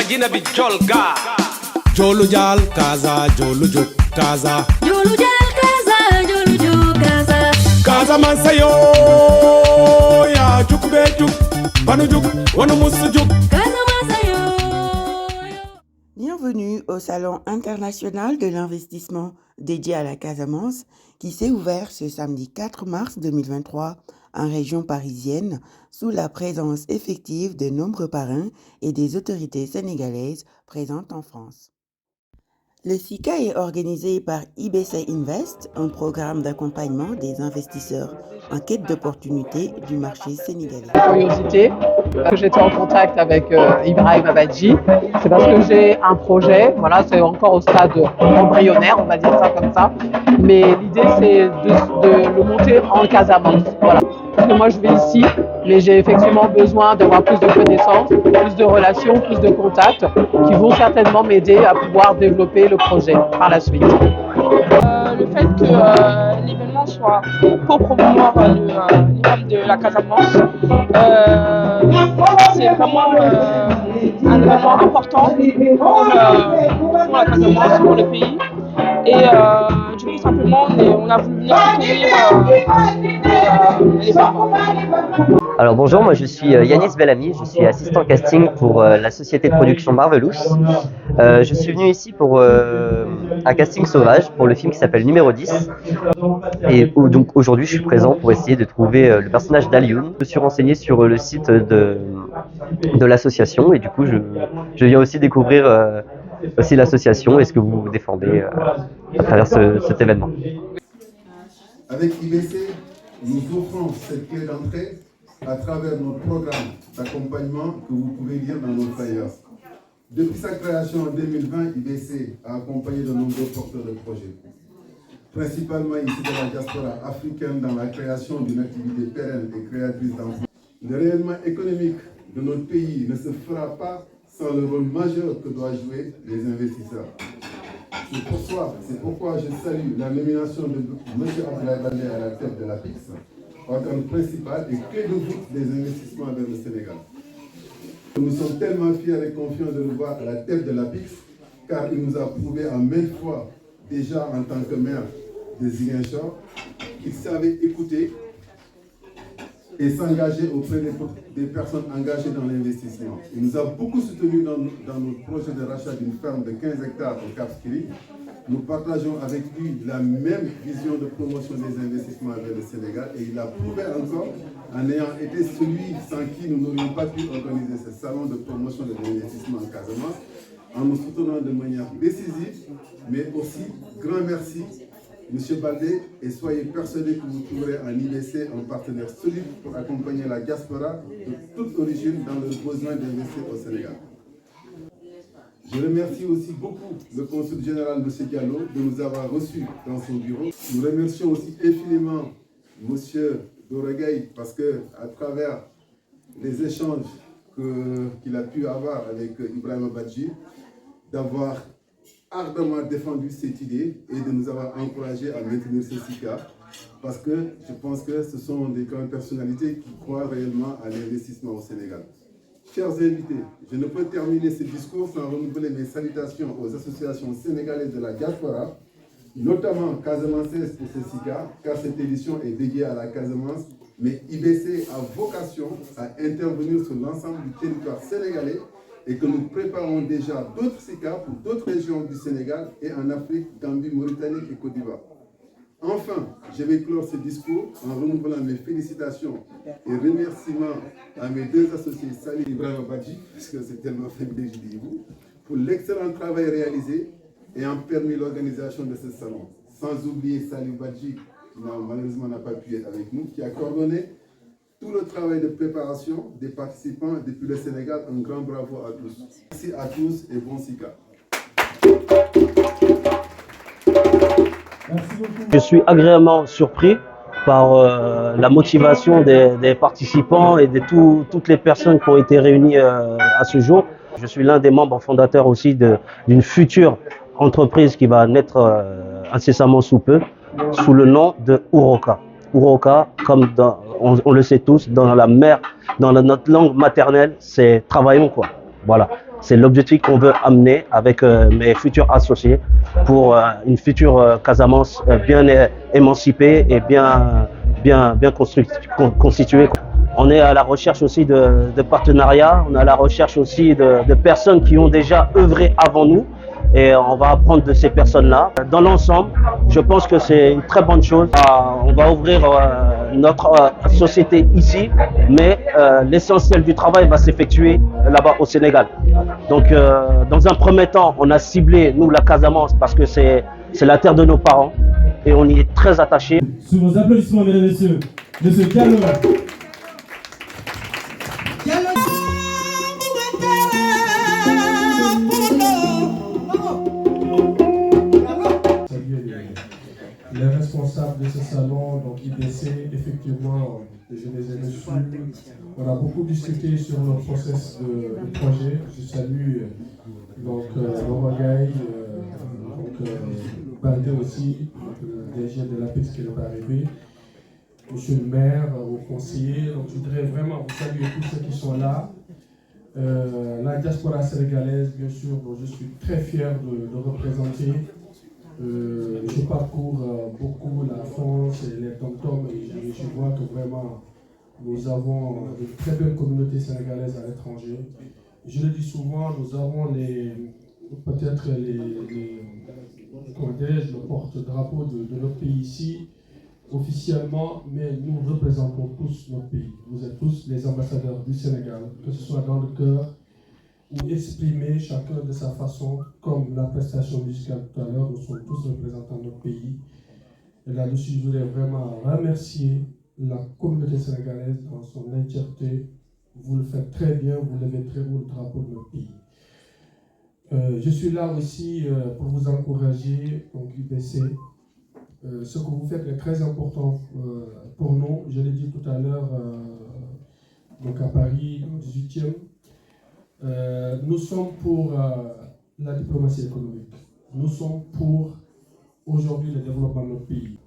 bi jolga jolu jal kaza jolu juk kaza jolu jal kaza jolu juk kaza kaza man sayo ya juk be juk banu juk wonu musu juk kaza man sayo. Bienvenue au Salon international de l'investissement dédié à la Casamance qui s'est ouvert ce samedi 4 mars 2023 en région parisienne sous la présence effective de nombreux parrains et des autorités sénégalaises présentes en France. Le SICA est organisé par IBC Invest, un programme d'accompagnement des investisseurs en quête d'opportunités du marché sénégalais. Curiosité, que j'étais en contact avec Ibrahim Abadji, c'est parce que j'ai un projet, voilà, c'est encore au stade embryonnaire, on va dire ça comme ça, mais l'idée c'est de le monter en Casamance, voilà. Parce que moi je vais ici, mais j'ai effectivement besoin d'avoir plus de connaissances, plus de relations, plus de contacts qui vont certainement m'aider à pouvoir développer le projet par la suite. Le fait que l'événement soit pour promouvoir l'imam de la Casamance, c'est vraiment un événement important pour la Casamance, pour le pays. Et du coup, simplement, on a voulu venir soutenir l'événement. Alors bonjour, moi je suis Yanis Bellamy, je suis assistant casting pour la société de production Marvelous. Je suis venu ici pour un casting sauvage pour le film qui s'appelle Numéro 10. Et donc aujourd'hui je suis présent pour essayer de trouver le personnage d'Alioune. Je me suis renseigné sur le site de l'association et du coup je viens aussi découvrir aussi l'association et ce que vous défendez à travers cet événement. Avec IBC, nous offrons cette clé d'entrée à travers notre programme d'accompagnement que vous pouvez lire dans nos flyers. Depuis sa création en 2020, IBC a accompagné de nombreux porteurs de projets, principalement ici de la diaspora africaine dans la création d'une activité pérenne et créatrice d'emplois. Le rayonnement économique de notre pays ne se fera pas sans le rôle majeur que doivent jouer les investisseurs. C'est pourquoi je salue la nomination de M. Abdoulaye Baldé à la tête de l'APIX, organe principal et clé de voûte des investissements vers le Sénégal. Nous sommes tellement fiers et confiants de le voir à la tête de l'APIX, car il nous a prouvé en maintes fois, déjà en tant que maire de Ziguinchor, qu'il savait écouter et s'engager auprès des personnes engagées dans l'investissement. Il nous a beaucoup soutenus dans notre projet de rachat d'une ferme de 15 hectares au Cap Skirring. Nous partageons avec lui la même vision de promotion des investissements vers le Sénégal et il a prouvé encore en ayant été celui sans qui nous n'aurions pas pu organiser ce salon de promotion de l'investissement en Casamance en nous soutenant de manière décisive, mais aussi grand merci Monsieur Baldé, et soyez persuadés que vous trouverez en IBC un partenaire solide pour accompagner la diaspora de toute origine dans le besoin d'investir au Sénégal. Je remercie aussi beaucoup le consul général M. Diallo de nous avoir reçus dans son bureau. Nous remercions aussi infiniment M. Doregay parce que à travers les échanges qu'il a pu avoir avec Ibrahim Abadji, d'avoir ardemment défendu cette idée et de nous avoir encouragés à maintenir ce SICA parce que je pense que ce sont des grandes personnalités qui croient réellement à l'investissement au Sénégal. Chers invités, je ne peux terminer ce discours sans renouveler mes salutations aux associations sénégalaises de la diaspora, notamment Casamançaises pour ce SICA, car cette édition est dédiée à la Casamance, mais IBC a vocation à intervenir sur l'ensemble du territoire sénégalais et que nous préparons déjà d'autres SICA pour d'autres régions du Sénégal et en Afrique, Gambie, Mauritanie et Côte d'Ivoire. Enfin, je vais clore ce discours en renouvelant mes félicitations et remerciements à mes deux associés, Salih et Ibrahim Abadji, parce que c'est tellement familier, je dis vous, pour l'excellent travail réalisé et en permis l'organisation de ce salon. Sans oublier Salih Badji, qui malheureusement n'a pas pu être avec nous, qui a coordonné tout le travail de préparation des participants depuis le Sénégal. Un grand bravo à tous. Merci à tous et bon SICA. Je suis agréablement surpris par la motivation des participants et de toutes les personnes qui ont été réunies à ce jour. Je suis l'un des membres fondateurs aussi d'une future entreprise qui va naître incessamment sous peu, sous le nom de Uroka. Uroka, comme on le sait tous, dans notre langue maternelle, c'est travaillons quoi. Voilà, c'est l'objectif qu'on veut amener avec mes futurs associés pour une future Casamance bien émancipée et bien constituée. On est à la recherche aussi de partenariats, on est à la recherche aussi de personnes qui ont déjà œuvré avant nous et on va apprendre de ces personnes-là. Dans l'ensemble, je pense que c'est une très bonne chose. On va ouvrir notre société ici, mais l'essentiel du travail va s'effectuer là-bas au Sénégal. Donc, dans un premier temps, on a ciblé, nous, la Casamance, parce que c'est la terre de nos parents et on y est très attachés. Sous vos applaudissements, mesdames et messieurs, Monsieur Diallo. Les responsables de ce salon, donc IBC, effectivement, je les ai reçus. On a beaucoup discuté sur le process de projet. Je salue donc Laurent Gaï, Baldé aussi, le DG de l'APEX qui n'est pas arrivé, monsieur le maire, vos conseillers. Donc je voudrais vraiment vous saluer tous ceux qui sont là. La diaspora sénégalaise, bien sûr, dont je suis très fier de représenter. Je parcours beaucoup la France et les dom-toms et je vois que vraiment nous avons de très belles communautés sénégalaises à l'étranger. Je le dis souvent, nous avons peut-être le porte-drapeau de notre pays ici, officiellement, mais nous représentons tous notre pays. Vous êtes tous les ambassadeurs du Sénégal, que ce soit dans le cœur ou exprimer chacun de sa façon, comme la prestation musicale tout à l'heure, nous sommes tous représentants de notre pays. Et là-dessus, je voudrais vraiment remercier la communauté sénégalaise dans son entièreté. Vous le faites très bien, vous levez très haut le drapeau de notre pays. Je suis là aussi pour vous encourager, donc UBC. Ce que vous faites est très important pour nous. Je l'ai dit tout à l'heure, donc à Paris, au 18e. Nous sommes pour la diplomatie économique. Nous sommes pour aujourd'hui le développement de notre pays.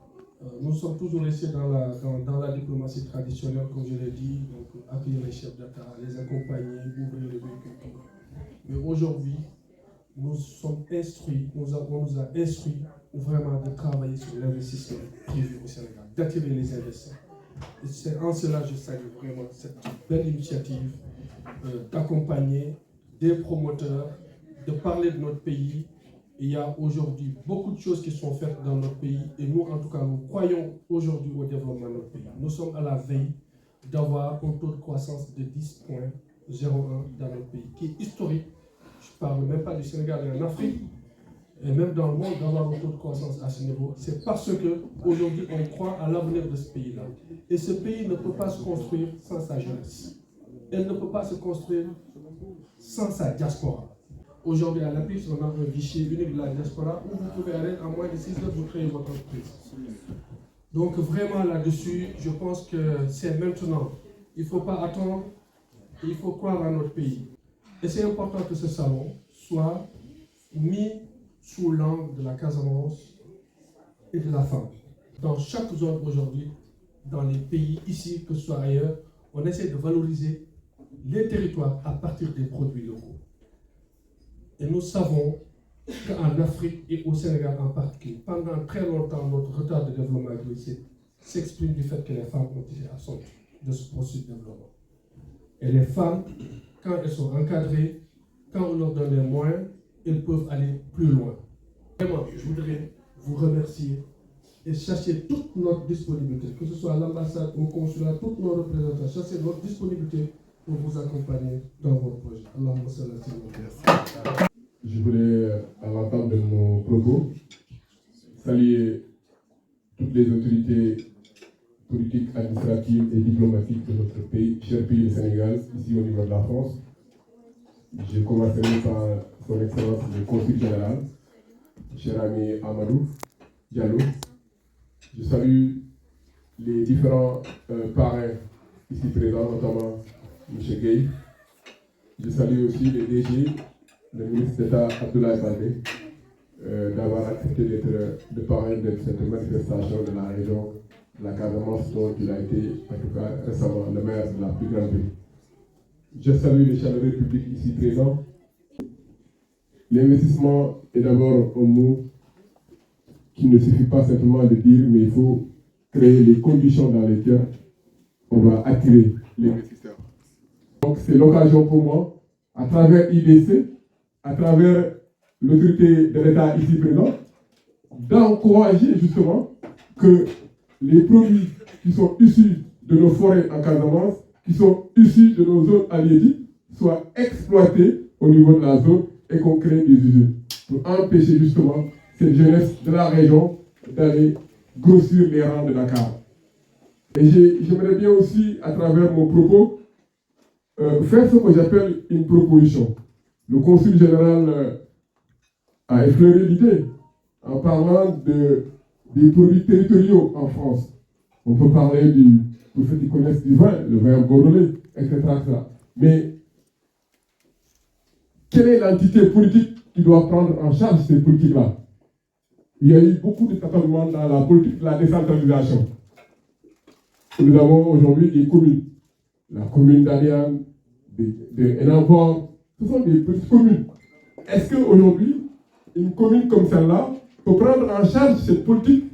Nous sommes toujours restés dans la diplomatie traditionnelle, comme je l'ai dit, donc accueillir les chefs d'État, les accompagner, ouvrir les véhicules. Mais aujourd'hui, nous sommes instruits, on nous a instruits vraiment de travailler sur l'investissement privé au Sénégal, d'attirer les investisseurs. Et c'est en cela que je salue vraiment cette belle initiative d'accompagner des promoteurs, de parler de notre pays. Il y a aujourd'hui beaucoup de choses qui sont faites dans notre pays et nous, en tout cas, nous croyons aujourd'hui au développement de notre pays. Nous sommes à la veille d'avoir un taux de croissance de 10,01 dans notre pays, qui est historique. Je ne parle même pas du Sénégal et en Afrique, et même dans le monde, d'avoir un taux de croissance à ce niveau. C'est parce qu'aujourd'hui, on croit à l'avenir de ce pays-là. Et ce pays ne peut pas se construire sans sa jeunesse. Elle ne peut pas se construire sans sa diaspora. Aujourd'hui, à l'APIX, on a un guichet unique de la diaspora où vous pouvez aller en moins de 6 heures, vous créez votre entreprise. Donc vraiment là-dessus, je pense que c'est maintenant. Il ne faut pas attendre, il faut croire à notre pays. Et c'est important que ce salon soit mis sous l'angle de la Casamance et de la femme. Dans chaque zone aujourd'hui, dans les pays ici, que ce soit ailleurs, on essaie de valoriser les territoires à partir des produits locaux. Et nous savons qu'en Afrique et au Sénégal en particulier, pendant très longtemps, notre retard de développement agricole s'exprime du fait que les femmes ont été absentes de ce processus de développement. Et les femmes, quand elles sont encadrées, quand on leur donne les moyens, elles peuvent aller plus loin. Vraiment, je voudrais vous remercier et chercher toute notre disponibilité, que ce soit à l'ambassade, au consulat, toutes nos représentants, chercher notre disponibilité pour vous accompagner dans votre projet. Allahumma salli ala. Je voulais, à l'entente de nos propos, saluer toutes les autorités politiques, administratives et diplomatiques de notre pays, cher pays, le Sénégal, ici au niveau de la France. Je commencerai par son Excellence le Consul général, cher ami Amadou Diallo. Je salue les différents parrains ici présents, notamment M. Gueye. Je salue aussi les DG, le ministre d'État Abdoulaye Baldé, d'avoir accepté d'être le parrain de cette manifestation de la région de la Casamance, dont il a été, en tout cas récemment, le maire de la plus grande ville. Je salue les chaleureux publics ici présents. L'investissement est d'abord un mot qui ne suffit pas simplement de dire, mais il faut créer les conditions dans lesquelles on va attirer les investisseurs. Donc c'est l'occasion pour moi, à travers IBC, à travers l'autorité de l'État ici présent, d'encourager justement que les produits qui sont issus de nos forêts en Casamance, qui sont issus de nos zones halieutiques, soient exploités au niveau de la zone et qu'on crée des usines pour empêcher justement cette jeunesse de la région d'aller grossir les rangs de Dakar. Et j'aimerais bien aussi, à travers mon propos, faire ce que j'appelle une proposition. Le consul général a effleuré l'idée en parlant des produits territoriaux en France. On peut parler pour ceux qui connaissent du vin, le vin bordelais, etc. Mais quelle est l'entité politique qui doit prendre en charge ces politiques-là? Il y a eu beaucoup de tâtonnements dans la politique de la décentralisation. Nous avons aujourd'hui des communes. La commune d'Alian, de Enampor, ce sont des petites communes. Est-ce qu'aujourd'hui, une commune comme celle-là peut prendre en charge cette politique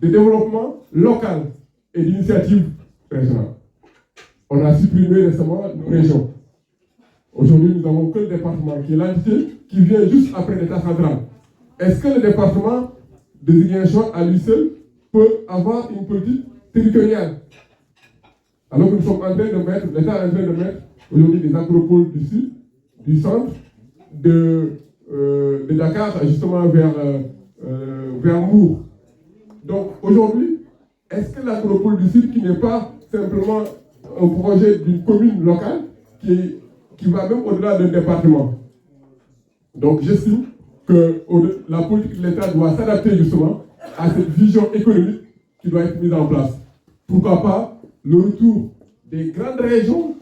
de développement local et d'initiative régionale? On a supprimé récemment nos régions. Aujourd'hui, nous n'avons que le département qui est l'entité qui vient juste après l'État central. Est-ce que le département de Ziguinchor, à lui seul, peut avoir une politique territoriale? Alors que nous sommes en train de mettre, l'État est en train de mettre aujourd'hui des agropoles du sud, du centre, de Dakar justement vers Mour. Donc aujourd'hui, est-ce que l'agropole du sud, qui n'est pas simplement un projet d'une commune locale, qui va même au-delà d'un département? Donc j'estime que la politique de l'État doit s'adapter justement à cette vision économique qui doit être mise en place. Pourquoi pas le retour des grandes régions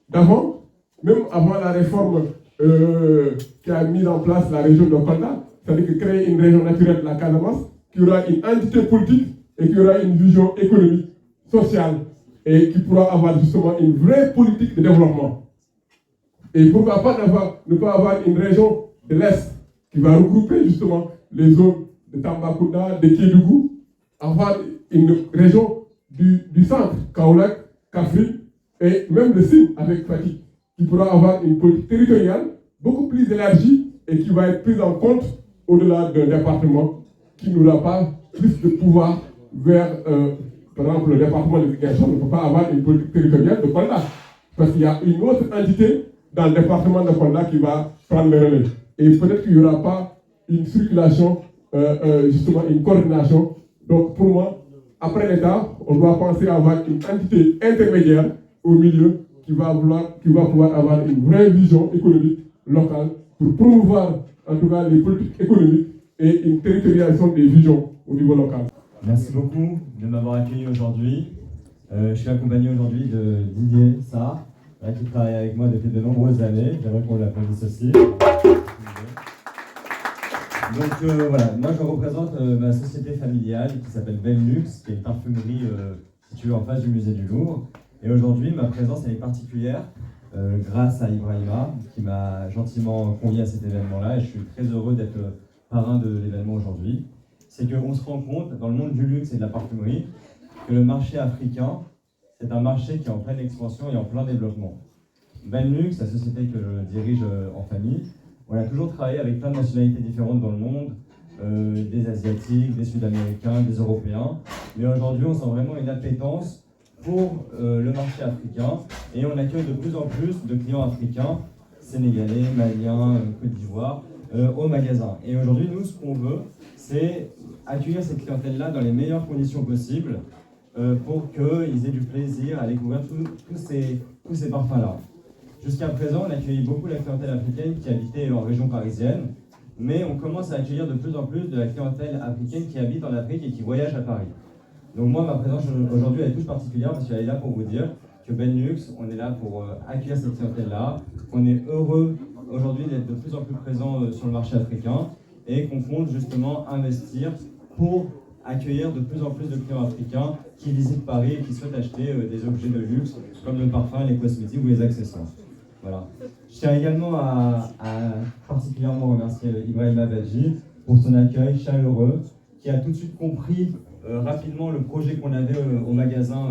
d'avant, même avant la réforme qui a mis en place la région de Kolda, c'est-à-dire que créer une région naturelle de la Casamance, qui aura une entité politique et qui aura une vision économique, sociale, et qui pourra avoir justement une vraie politique de développement. Et pourquoi pas ne pas avoir une région de l'Est qui va regrouper justement les zones de Tambacounda, de Kédougou, avoir une région du centre, Kaolack, Kaffrine, et même le Sine avec Fatick, qui pourra avoir une politique territoriale beaucoup plus élargie et qui va être prise en compte au-delà d'un département qui n'aura pas plus de pouvoir vers, par exemple, le département de Ziguinchor ne peut pas avoir une politique territoriale de Kolda, parce qu'il y a une autre entité dans le département de Kolda qui va prendre le relais. Et peut-être qu'il n'y aura pas une circulation, justement une coordination. Donc pour moi, après l'État, on doit penser à avoir une entité intermédiaire au milieu qui va pouvoir avoir une vraie vision économique locale pour promouvoir en tout cas les politiques économiques et une territorialisation des visions au niveau local. Merci beaucoup de m'avoir accueilli aujourd'hui. Je suis accompagné aujourd'hui de Didier Sarr, qui travaille avec moi depuis de nombreuses années. J'aimerais qu'on l'applaudisse aussi. Donc voilà, moi je représente ma société familiale qui s'appelle Benlux, qui est une parfumerie située en face du musée du Louvre. Et aujourd'hui, ma présence elle est particulière grâce à Ibrahima qui m'a gentiment convié à cet événement-là et je suis très heureux d'être parrain de l'événement aujourd'hui. C'est qu'on se rend compte dans le monde du luxe et de la parfumerie que le marché africain, c'est un marché qui est en pleine expansion et en plein développement. Benlux, la société que je dirige en famille, on a toujours travaillé avec plein de nationalités différentes dans le monde, des Asiatiques, des Sud-Américains, des Européens. Mais aujourd'hui, on sent vraiment une appétence pour le marché africain et on accueille de plus en plus de clients africains, sénégalais, maliens, Côte d'Ivoire, au magasin. Et aujourd'hui, nous, ce qu'on veut, c'est accueillir cette clientèle-là dans les meilleures conditions possibles pour qu'ils aient du plaisir à découvrir tous ces parfums-là. Jusqu'à présent, on accueillit beaucoup la clientèle africaine qui habitait en région parisienne, mais on commence à accueillir de plus en plus de la clientèle africaine qui habite en Afrique et qui voyage à Paris. Donc moi, ma présence aujourd'hui elle est toute particulière parce qu'elle est là pour vous dire que Benlux, on est là pour accueillir cette clientèle-là, qu'on est heureux aujourd'hui d'être de plus en plus présent sur le marché africain et qu'on compte justement investir pour accueillir de plus en plus de clients africains qui visitent Paris et qui souhaitent acheter des objets de luxe comme le parfum, les cosmétiques ou les accessoires. Voilà. Je tiens également à particulièrement remercier Ibrahima Badji pour son accueil chaleureux, qui a tout de suite compris rapidement le projet qu'on avait au magasin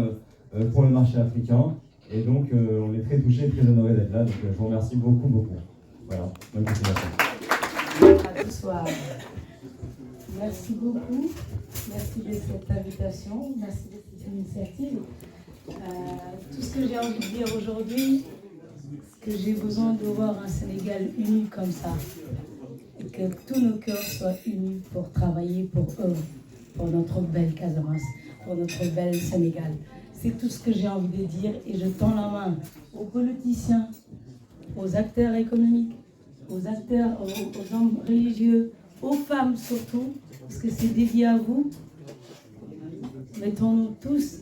pour le marché africain. Et donc, on est très touchés et très honorés d'être là. Donc, je vous remercie beaucoup, beaucoup. Voilà, bonne continuation. Bonsoir. Merci beaucoup. Merci de cette invitation. Merci de cette initiative. Tout ce que j'ai envie de dire aujourd'hui, c'est que j'ai besoin de voir un Sénégal uni comme ça. Et que tous nos cœurs soient unis pour travailler pour eux, pour notre belle Casamance, pour notre belle Sénégal. C'est tout ce que j'ai envie de dire et je tends la main aux politiciens, aux acteurs économiques, aux acteurs, aux hommes religieux, aux femmes surtout, parce que c'est dédié à vous. Mettons-nous tous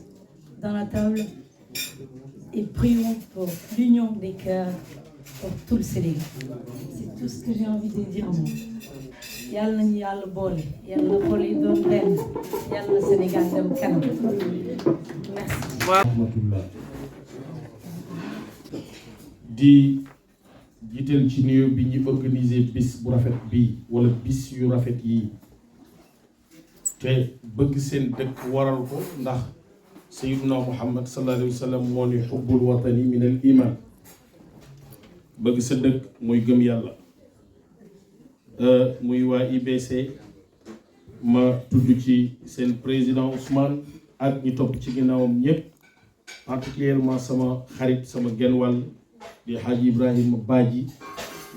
dans la table et prions pour l'union des cœurs pour tout le Sénégal. C'est tout ce que j'ai envie de dire moi. Yàlla nañu Yàlla boole Yàlla boole yi doon benn Yàlla Sénégal dem kanam. di jiital ci nuyoo bi ñu organiser bis bu rafet bii wala bis yu rafet yi te bëgg seen dëkk waral ko ndax sayyiduna Muhammad sallallahu alayhi wa sallam moo ni xubbul watani min al iman bëgg sa dëkk mooy gëm yàlla muy waa IBC ma tudd ci seen président Ousmane ak ñi topp ci ginnaawam ñëpp particulièrement sama xarit sama genn wàll di Hadji Ibrahima Badji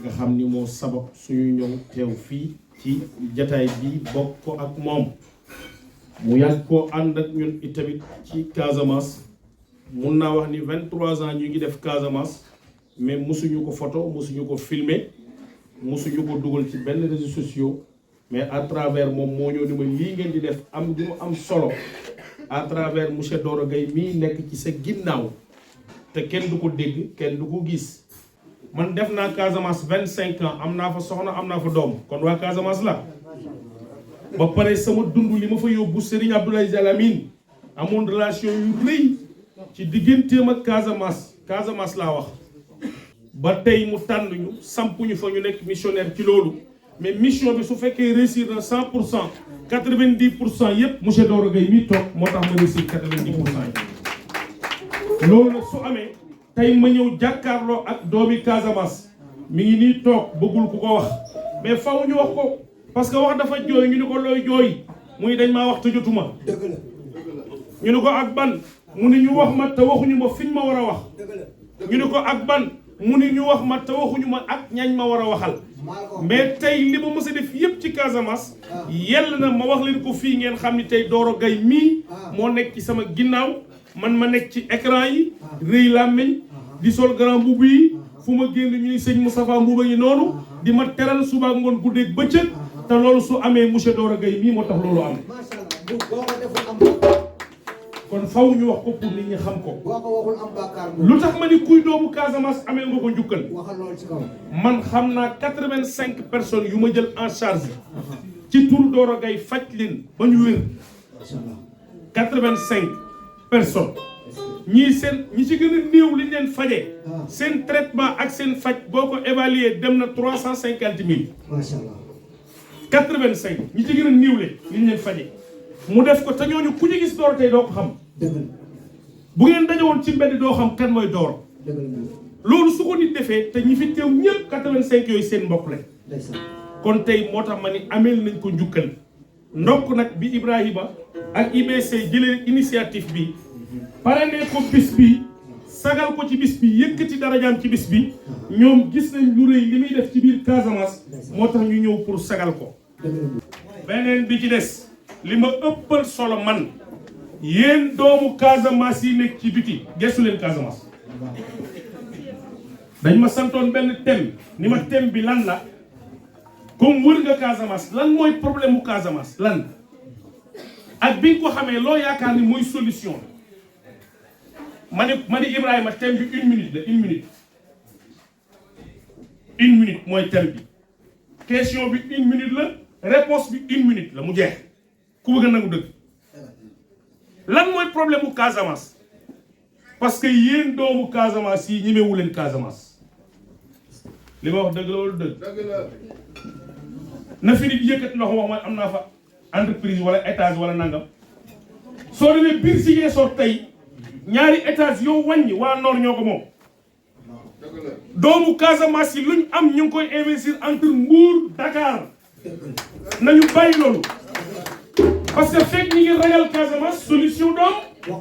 nga xam ni moo sabab suñu ñëw teew fii ci jataay bi bokk ko ak moom mu yàgg koo ànd ak ñun itamit ci Casamance mun naa wax ni 23 ans ñu ngi def Casamance mais musuñu ko photo musuñu ko filmer musuñu ko dugal ci benn réseaux sociaux mais à travers moom moo ñëw ni ma lii ngeen di def am du mu am solo à travers monsieur Doro Gaye mii nekk ci sa ginnaaw te kenn du ko dégg kenn du ko gis man def naa Casamance 25 ans am naa fa soxna am naa fa doom kon waa Casamance la ba pare sama dund li ma fa yóbbu Serigne Abdoulaye Zalamine amoon relation yu rëy ci digganteem ak Casamance laa wax ba tey mu tànn ñu sampuñu fa ñu nekk missionnaire ci loolu mais mission bi su fekkee réussir na 100% 90% yépp monsieur Doro Gaye mi toog moo tax ma réussir 90% yi loolu nag su amee tey ma ñëw jàkkaarloo ak doomi Casamance mi ngi nii toog bëggul ku ko wax mais faw ñu wax ko parce que wax dafa jooy ñu ni ko looy jooy muy dañ maa wax te jotuma ñu ni ko ak ban mu ni ñu wax ma te waxuñu ma fiñ ma war a wax ñu ni ko ak ban mu ni ñu wax ma te waxuñu ma ak ñañ ma war a waxal mais tey li ma mës a def yépp ci Casamance yell na ma wax leen ko fii ngeen xam ni tey Doro Gaye mii moo nekk ci sama ginnaaw man ma nekk ci écran yi rëy làmmiñ di sol grand mbubb yi fu ma génn ñu ni sëñ Moustapha Mbuuba yi noonu di ma teral suba ngoon guddeeg bëccëg te loolu su amee monsieur Doro Gaye mii moo tax loolu am kon faw ñu wax ko pour nit ñi xam ko lu tax ma ni kuy doomu Casamance amee nga ko njukkal man xam naa 85 personnes yu ma jël en charge ci turu Doro Gaye faj leen ba ñu wér 85 personnes ñii seen ñi ci gën a néew li ñu leen fajee seen traitement ak seen faj boo ko évaluer dem na 350 000 85 ñi ci gën a néew li ñu leen fajee mu def ko te ñooñu ku ñu gis Doro tey doo ko xam bu ngeen dajewoon ci mbedd doo xam kan mooy Doro loolu su ko nit defee te ñi fi teew ñëpp 85 yooyu seen mbokk lañ kon tey moo tax ma ni ameel nañ ko njukkal ndokk nag bi Ibrahima ak IBC jëlee initiative bi parrainé ko bis bi sagal ko ci bis bi yëkkati darajaam ci bis bi ñoom gis nañ lu rëy li muy def ci biir Casamance moo tax ñu ñëw pour sagal ko beneen bi ci des li ma ëppal solo man yéen doomu Casamance yi nekk ci biti gestu leen Casamance dañ ma santoon benn thème ni ma thème bi lan la comme wër nga Casamance lan mooy problème mu Casamance lan ak bi nga ko xamee loo yaakaar ni mooy solution ma ni Ibrahima thème bi 1 minute la 1 minute 1 minute mooy thème bi question bi 1 minute la réponse bi 1 minute la mu jeex ku bëgg a nangu dëgg lan mooy problème mu Casamance parce que yéen doomu Casamance yi ñemewu leen Casamance li ma wax dëgg la wala dëgg na fi nit yëkkat loxo wax man am naa fa entreprise wala étage wala nangam soo demee biir Ziguinchor tey ñaari étage yow wàññi waa Nord ñoo ko moom doomu Casamance yi luñ am ñu ngi koy investir entre Mbour Dakar nañu bàyyi loolu parce que fekk ñi ngi ragal Casamance solution doom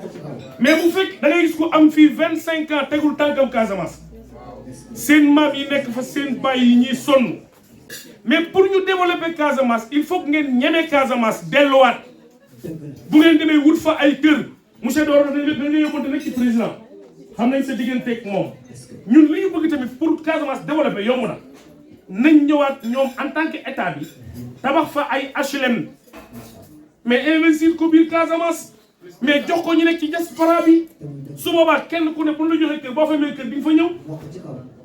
mais bu fekk da ngay gis ko am fii 25 ans tegul tànkam Casamance seen maam yi nekk fa seen baay yi ñuy sonn mais pour ñu développer Casamance il faut que ngeen ñeme Casamance delluwaat bu ngeen demee wut fa ay kër monsieur Doro dañu yóbbante nag ci président xam nañ sa digganteeg moom ñun li ñu bëgg tamit pour Casamance développer yomb na nañ ñëwaat ñoom en tant que état bi tabax fa ay HLM mais investir ko biir Casamance mais jox ko ñu nekk ci diaspora bi su boobaa kenn ku ne bu ñu la joxee kër boo fa amee kër di nga fa ñëw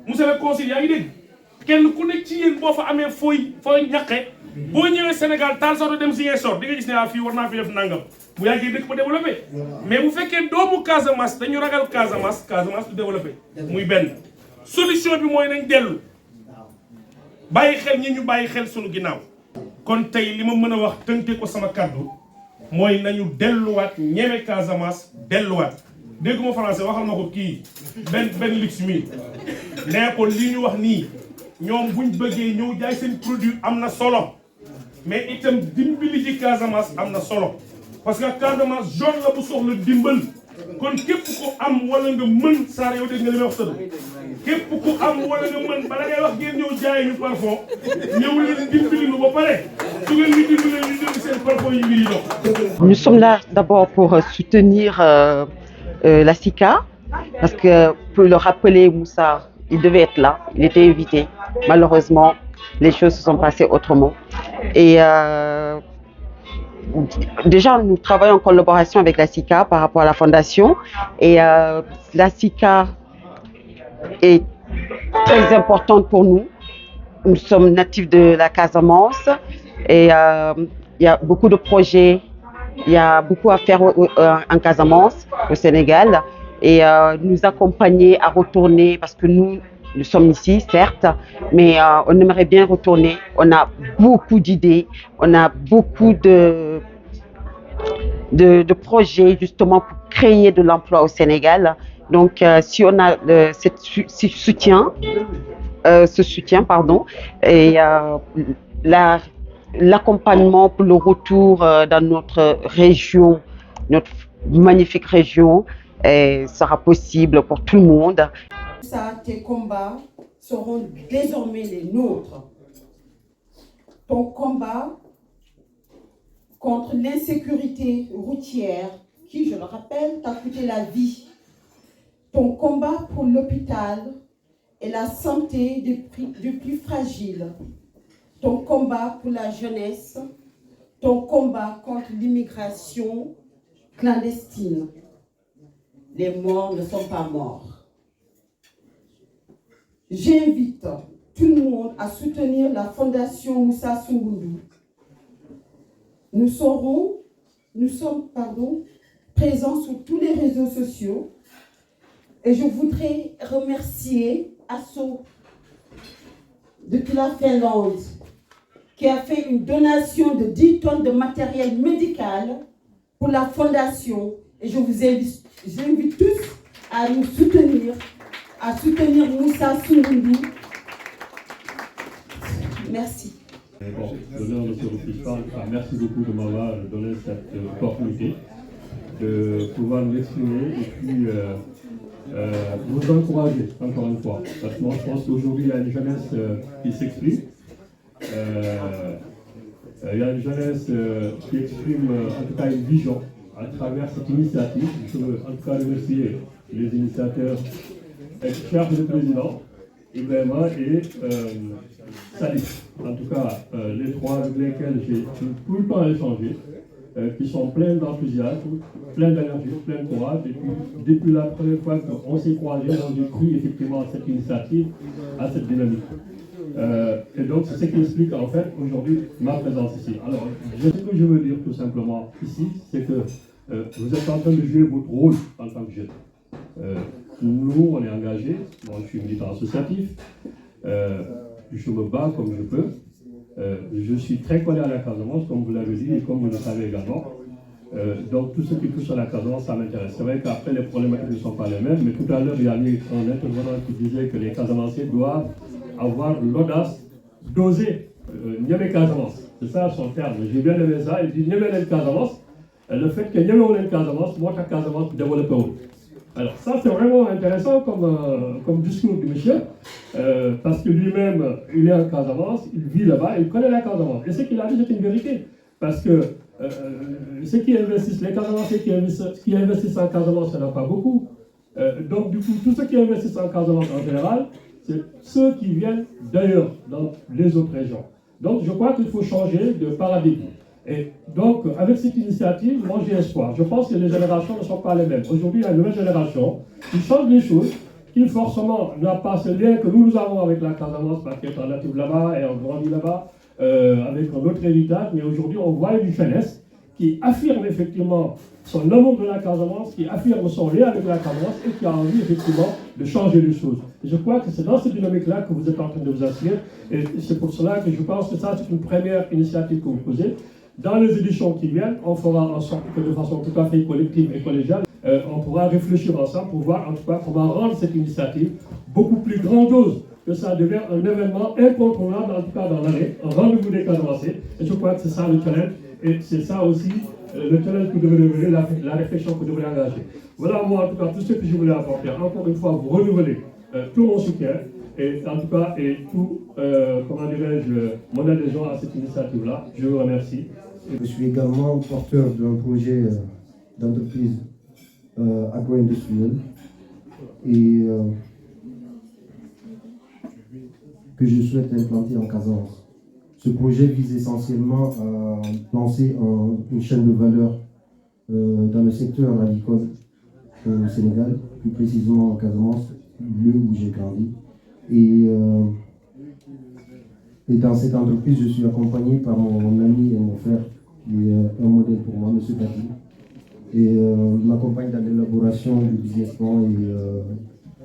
monsieur le conseil yaa ngi dégg kenn ku nekk ci yéen boo fa amee fooy ñaqe boo ñëwee Sénégal taal sax dem Ziguinchor di nga gis ne fii war naa fi def nangam bu yàggee dëkk ba développé mais bu fekkee doomu Casamance dañu ragal Casamance du développé muy benn solution bi mooy nañ dellu bàyyi xel ñi ñu bàyyi xel sunu ginnaaw kon tey li ma mën a wax tënke ko sama kàddu mooy nañu delluwaat ñeme Casamance delluwaat dégguma français waxal ma ko kii benn luxe mi nee ko li ñu wax nii ñoom buñ bëggee ñëw jaay seen produit am na solo mais itam dimbali ci Casamance am na solo parce que Casamance zone la bu soxla dimbal kon képp ku am wala nga mën Sarr yow dégg nga li may wax tëdd képp ku am wala nga mën bala ngay wax ngeen ñëw jaay ñu parfum ñëw leen dimbali nu ba pare su ngeen ñu dimbali ñu jënd seen parfum yi mbir yi dox. Nous sommes là d'abord pour soutenir la SICA parce que pour le rappeler Moussa, il devait être là, il était invité. Malheureusement, les choses se sont passées autrement. Et déjà, nous travaillons en collaboration avec la SICA par rapport à la fondation. Et la SICA est très importante pour nous. Nous sommes natifs de la Casamance et il y a beaucoup de projets, il y a beaucoup à faire en Casamance, au Sénégal. Et nous accompagner à retourner parce que nous sommes ici, certes, mais on aimerait bien retourner. On a beaucoup d'idées, on a beaucoup de projets justement pour créer de l'emploi au Sénégal. Donc, si on a ce soutien, et l'accompagnement pour le retour dans notre région, notre magnifique région, sera possible pour tout le monde. Ça, tes combats seront désormais les nôtres. Ton combat contre l'insécurité routière, qui, je le rappelle, t'a coûté la vie. Ton combat pour l'hôpital et la santé des plus fragiles. Ton combat pour la jeunesse. Ton combat contre l'immigration clandestine. Les morts ne sont pas morts. J'invite tout le monde à soutenir la Fondation Moussa Soumoundou. Nous sommes présents sur tous les réseaux sociaux et je voudrais remercier Asso depuis la Finlande qui a fait une donation de 10 tonnes de matériel médical pour la Fondation et je vous invite tous à nous soutenir, à soutenir Moussa Soumoundou. Merci. Bon, l'honneur de ce festival, merci beaucoup de m'avoir donné cette opportunité de pouvoir m'exprimer et puis vous encourager encore une fois. Parce que moi je pense qu'aujourd'hui il y a une jeunesse qui s'exprime. Il y a une jeunesse qui exprime en tout cas une vision à travers cette initiative. Je veux en tout cas remercier les initiateurs, chef du président, Ibrahima et Salif. En tout cas, les trois avec lesquels j'ai tout le temps échangé, qui sont pleins d'enthousiasme, pleins d'énergie, pleins de courage. Et puis, depuis la première fois qu'on s'est croisés, on a cru effectivement à cette initiative, à cette dynamique. Et donc, c'est ce qui explique en fait aujourd'hui ma présence ici. Alors, ce que je veux dire tout simplement ici, c'est que vous êtes en train de jouer votre rôle en tant que jeune. Nous, on est engagés, moi je suis militant associatif, je me bats comme je peux. Je suis très collé à la Casamance, comme vous l'avez dit, et comme vous le savez également. Donc tout ce qui touche à la Casamance, ça m'intéresse. C'est vrai qu'après, les problématiques ne sont pas les mêmes, mais tout à l'heure, il y a eu un intervenant qui disait que les Casamanciens doivent avoir l'audace d'oser Niamey Casamance. C'est ça son terme. J'ai bien aimé ça. Il dit Niamey le Casamance. Le fait que Niamey le Casamance, moi, Casamance développe. Alors ça, c'est vraiment intéressant comme discours du monsieur, parce que lui-même, il est en Casamance, il vit là-bas, il connaît la Casamance. Et ce qu'il a dit, c'est une vérité. Parce que ceux qui investissent, les Casamanciens qui investissent en Casamance, il n'y en a pas beaucoup. Donc du coup, tous ceux qui investissent en Casamance en général, c'est ceux qui viennent d'ailleurs, dans les autres régions. Donc je crois qu'il faut changer de paradigme. Et donc, avec cette initiative, moi j'ai espoir. Je pense que les générations ne sont pas les mêmes. Aujourd'hui, il y a une nouvelle génération qui change les choses, qui forcément n'a pas ce lien que nous avons avec la Casamance, parce qu'elle est native là-bas et on grandit là-bas, avec un autre héritage. Mais aujourd'hui, on voit une jeunesse qui affirme effectivement son amour de la Casamance, qui affirme son lien avec la Casamance et qui a envie effectivement de changer les choses. Et je crois que c'est dans cette dynamique-là que vous êtes en train de vous inscrire. Et c'est pour cela que je pense que ça, c'est une première initiative que vous posez. Dans les éditions qui viennent, on fera en sorte que de façon tout à fait collective et collégiale, on pourra réfléchir ensemble pour voir en tout cas comment rendre cette initiative beaucoup plus grandiose, que ça devient un événement incontournable, en tout cas dans l'année, un rendez-vous des Casamanciens. Et je crois que c'est ça le challenge, et c'est ça aussi le challenge que devrait devenir, la réflexion que devrait engager. Voilà moi en tout cas tout ce que je voulais apporter. Encore une fois, vous renouveler tout mon soutien. Et en tout cas, et tout, comment dirais-je, mon adhésion à cette initiative-là. Je vous remercie. Je suis également porteur d'un projet d'entreprise agro-industrielle et que je souhaite implanter en Casamance. Ce projet vise essentiellement à lancer une chaîne de valeur dans le secteur agricole au Sénégal, plus précisément en Casamance, lieu où j'ai grandi. Et dans cette entreprise, je suis accompagné par mon ami et mon frère, qui est un modèle pour moi, M. Gadi. Et il m'accompagne dans l'élaboration du business plan et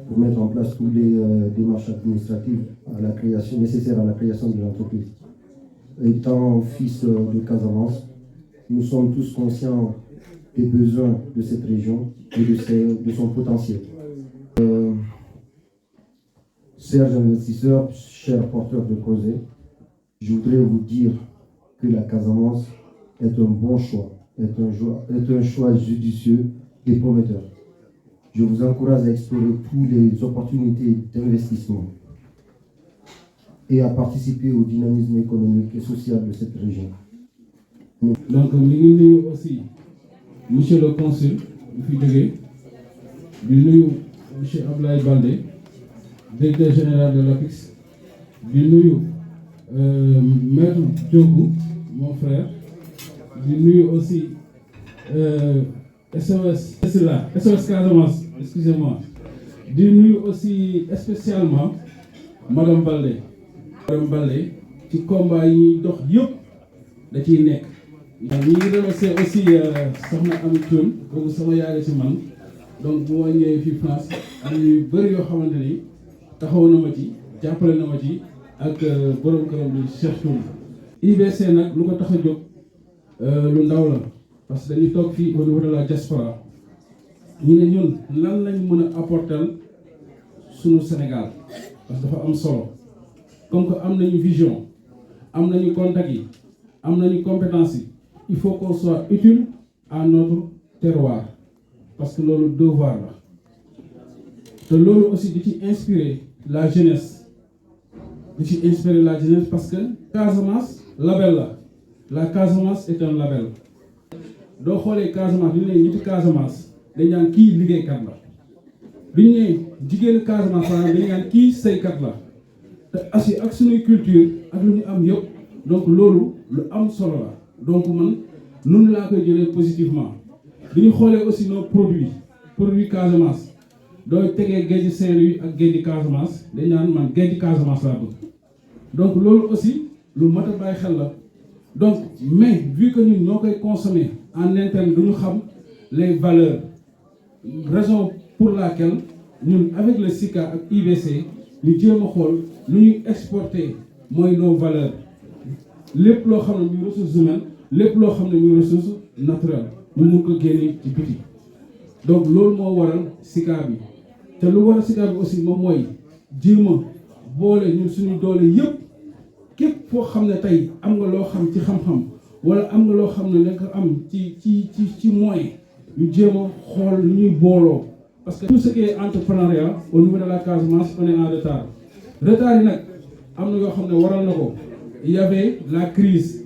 pour mettre en place toutes les démarches administratives nécessaires à la création de l'entreprise. Étant fils de Casamance, nous sommes tous conscients des besoins de cette région et de son potentiel. Chers investisseurs, chers porteurs de projets, je voudrais vous dire que la Casamance est un bon choix, est un choix judicieux et prometteur. Je vous encourage à explorer toutes les opportunités d'investissement et à participer au dynamisme économique et social de cette région. Donc, nous aussi, monsieur le consul, monsieur Ablaye Baldé, directeur général de l'APIX, du nuyu maître Djogou, mon frère, du nuyu aussi SOS Casamance, excusez-moi, du nuyu aussi spécialement Madame Baldé. Madame Baldé, ci combat yi ñuy dox yëpp da ciy nekk. ñi ngi remercier aussi soxna Ami Thioune, kooku sama yaay ci man, donc bu ma ñëwee fii France am ñu bëri yoo xamante ni taxaw na ma ci jàppale na ma ci ak borom këram bi Cheikh Thioune. IBC nag lu ko tax a jóg lu ndaw la parce que dañuy toog fii au niveau de la diaspora ñu ne ñun lan lañ mën a apporter sunu Sénégal parce que dafa am solo comme que am nañu vision am nañu contact yi am nañu compétence yi il faut qu'on soit utile à notre terroir parce que loolu devoir la te loolu aussi di ci inspirer la jeunesse parce que Casamance label la Casamance est un label doo xoolee Casamance du ne ñi ci Casamance dañ naan kii liggéeykat la duñ ne jigéenu Casamance dañ naan kii saykat la te aussi ak suñuy culture ak lu ñu am yëpp donc loolu lu am solo la donc man noonu laa koy jëlee positivement bi ñu xoolee aussi nos produits Casamance dooy tegee géej Saint-Louis ak géej Casamance dañ naan man géej Casamance laa bëgg donc loolu aussi lu mat a bàyyi xel la donc mais vu que ñun ñoo koy consommer en interne duñu xam les valeurs raison pour laquelle ñun avec le SICA ak IBC ñu jéem a xool lu ñuy exporter mooy nos valeurs lépp loo xam ne muy ressources humaines lépp loo xam ne muy ressources naturelles ñu mun ko génne ci biti donc loolu moo waral SICA bi te lu waral SICA bi aussi moom mooy jéem a boole ñun suñu doole yëpp képp foo xam ne tey am nga loo xam ci xam-xam wala am nga loo xam ne nga am ci moyen ñu jéem a xool lu ñuy booloo parce que tout ce qui est entrepreneuriat au niveau de la Casamance on est en retard yi nag am na yoo xam ne waral na ko il y avait la crise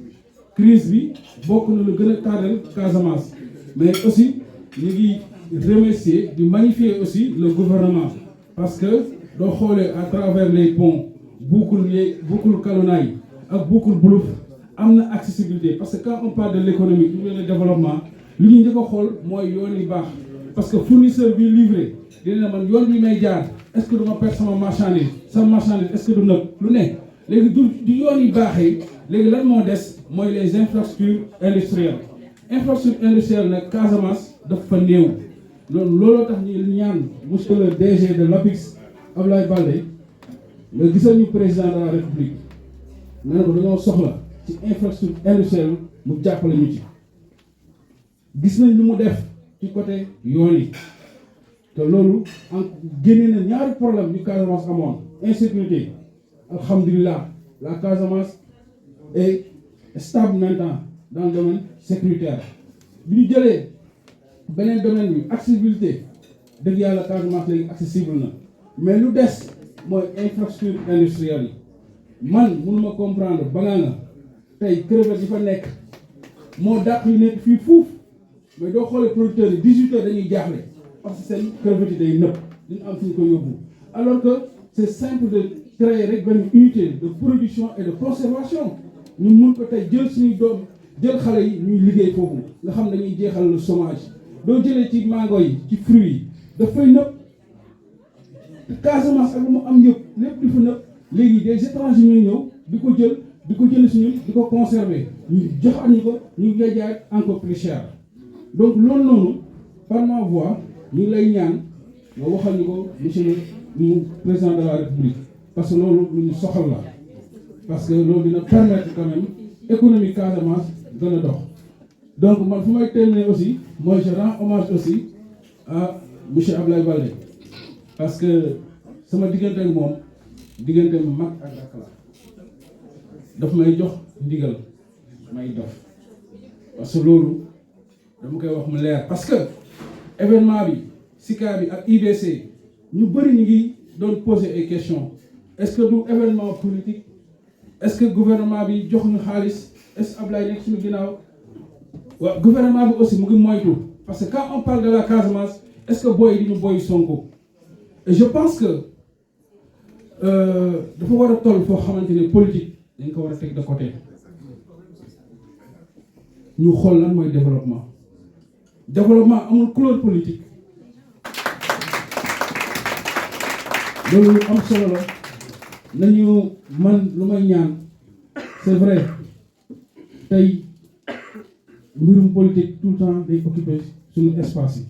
bi bokk na lu gën a tardel Casamance mais aussi ñu ngi remercier di magnifier aussi le gouvernement parce que doo xoolee à travers les ponts boucle Kalounay ak boucle Boulouf am na accessibilité parce que quand on parle de l'économie du développement li ñuy njëkk a xool mooy yoon yi baax parce que fournisseur bi livré dina man yoon bi may jaar est-ce que du ma perdre sama marchandise est-ce que du nëb lu ne léegi du yoon yi baaxee léegi lan moo des mooy les infrastructures industrielles nag Casamance daf fa néew looloo tax ñu ñaan monsieur le DG de l'APIX Abdoulaye Baldé nga gisal ñu président de la République nee na ko dañoo soxla ci infrastructure industrielle mu jàppale ñu ci gis nañ lu mu def ci côté yoon yi te loolu en génne na ñaari problème yu Casamance amoon insécurité alhamdulilah la Casamance est stable maintenant dans le domaine sécuritaire bi ñu jëlee beneen domaine bi accessibilité dëgg yàlla Casamance léegi accessible na mais lu des mooy infrastructure industrielle yi man mënuma comprendre Banana tey crevette yi fa nekk moo dàq yu nekk fii fuuf mais doo xoolee producteurs yi 18 heures dañuy jaaxle parce que seen crevette yi day nëpp duñu am fu ñu ko yóbbu alors que c'est simple de créer rek benn unité de production et de conservation ñu mun ko tey jël suñuy doom jël xale yi ñuy liggéey foofu nga xam dañuy jeexal le chômage doo jëlee ci mango yi ci fruits yi dafay nëpp Casamance ak lu mu am yëpp lépp di fa nëpp léegi des étrangers ñooy ñëw di ko jël suñu di ko conserver ñu jox ñu ko ñu ngi lay jaay encore plus cher donc loolu noonu par ma voix ñu ngi lay ñaan nga waxal ñu ko monsieur le président de la République parce que loolu lu ñu soxal la parce que loolu dina permettre quand même économie Casamance gën a dox donc man fu may terminer aussi moi je rends hommage aussi à monsieur Abdoulaye Baldé parce que sama diggante ak moom diggante mag ak rakk la daf may jox ndigal may dof parce que loolu dama koy wax mu leer parce que événement bi SICA bi ak IBC ñu bëri ñu ngi doon poser ay questions est-ce que du événement politique est-ce que gouvernement bi jox ñu xaalis est-ce que Ablaye nekk suñu ginnaaw waaw gouvernement bi aussi mu ngi moytu parce que quand on parle de la Casamance est-ce que booy di ñu booy Sonko et je pense que dafa war a toll foo xamante ne politique dañ ko war a teg de côté ñu xool lan mooy développement amul couleur politique loolu lu am solo la nañu man lu may ñaan c'est vrai tey mbirum politique tout le temps day occuper suñu espace yi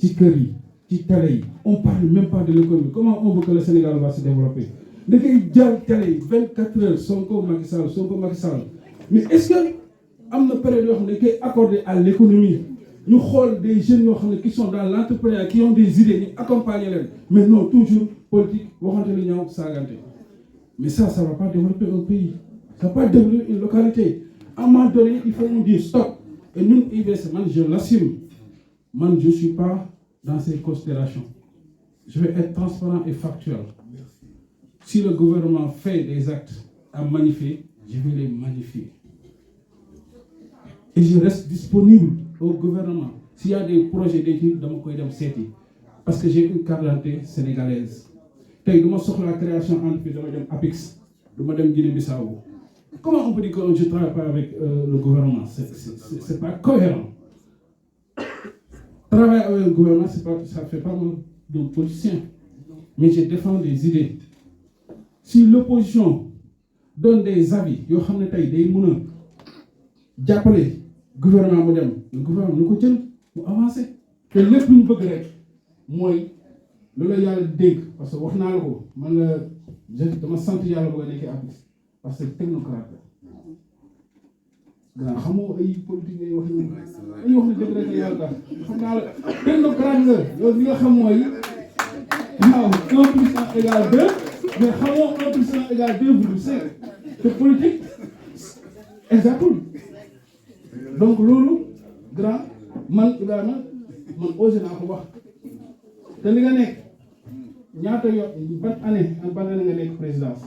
ci kër yi ci télé yi on parle même pas de l'économie comment on veut que le Sénégal va se développer da ngay jël télé yi 24 heures Sonko Macky Sall mais est-ce que am na période yoo xam ne dañ koy accorder à l'économie ñu xool des jeunes yoo xam ne qui sont dans l'entrepreneuriat qui ont des idées ñu accompagner leen mais non toujours politique waxante lu ñaaw saagante mais ça va pas développer un pays ça va pas développer une localité à un moment donné il faut nous dire stop et ñun IBC man je l'assume man je suis pas dans ces considérations je vais être transparent et factuel si le gouvernement fait des actes à magnifier je vais les magnifier et je reste disponible au gouvernement s'il y a des projets d'études dama koy dem seeti parce que j'ai une carte d'identité sénégalaise tey du ma soxla création entreprise dama dem APIX du ma dem Guinée-Bissau comment on peut dire que je travaille pas avec le gouvernement c'est pas cohérent travailler avec le gouvernement ça fait pas mal de politicien mais je défends des idées si l'opposition donne des avis yoo xam ne tey day mën a jàppale gouvernement mu dem le gouvernement nu ko jël mu avancé te lépp lu ñu bëgg rek mooy lu la yàlla dénk parce que wax naa la ko man la dama sant yàlla ba nga nekkee APIX parce que technocrate la gannaaw xamoo ay politique ngay wax ni dañuy wax ne dëgg rek yàlla tax xam naa la technocrate nga yow li nga xam mooy waaw 1 + 1 = 2 mais xamoo 1 + 1 = 2,5 te politique exactul donc loolu grand man Ibrahima man osé naa ko wax te li nga nekk ñaata ban année ak ban année nga nekk présidence